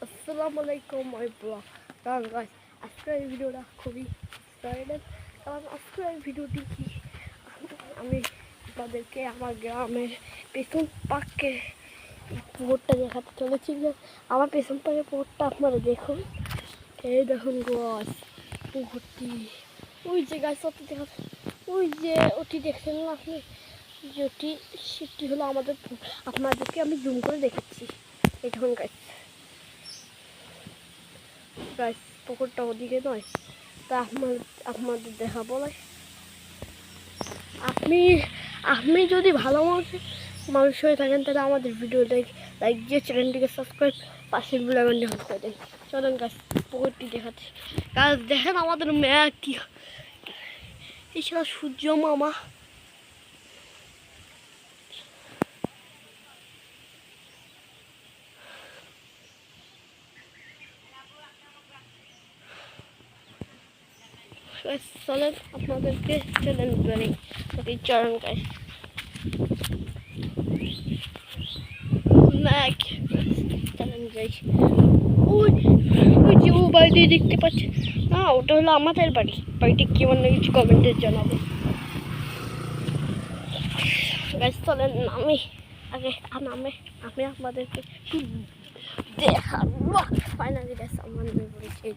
আসসালামু আলাইকুম my blog. কারণ গাইস আজকের এই ভিডিওটা খুবই এক্সাইটেড, কারণ আজকের এই ভিডিওটি কি আমি আপনাদেরকে আমার গ্রামের পেছন পার্কে পুকুরটা দেখাতে চলেছি। যে আমার পেছন পার্কের পুকুরটা আপনারা দেখুন, এই দেখুন গাছ পুকুরটি, ওই যে গাছ ওটি দেখা, ওই যে ওটি দেখছেন না আপনি, যেটি সেটি হলো আমাদের, আপনাদেরকে আমি জুম করে দেখাচ্ছি। এই দেখুন গাছ, গাছ পুকুরটা ওদিকে নয়, তা আপনাদের দেখাবো না। আপনি যদি ভালো মানুষ হয়ে থাকেন তাহলে আমাদের ভিডিও লাইক দিয়ে চ্যানেলটিকে সাবস্ক্রাইব, পাশের বেল আইকনটি অন করে দেন। চলেন গাছ পুকুরটি দেখাচ্ছি। গাছ দেখেন আমাদের মেঘ কি, এছাড়া সূর্য মামা, চলেন আপনাদেরকে চ্যানেল বলি চরণ গাছ ম্যাক চ্যানেল গাছ। ওই ওই যে ও বাড়িটি দেখতে পাচ্ছি না, ওটা হলো আমাদের বাড়িটি কেমন কিছু কমেন্টে জানাবে গাছ। চলেন আমি আমি আপনাদেরকে দেখাবো ফাইনালি গাছ আমার বলেছি।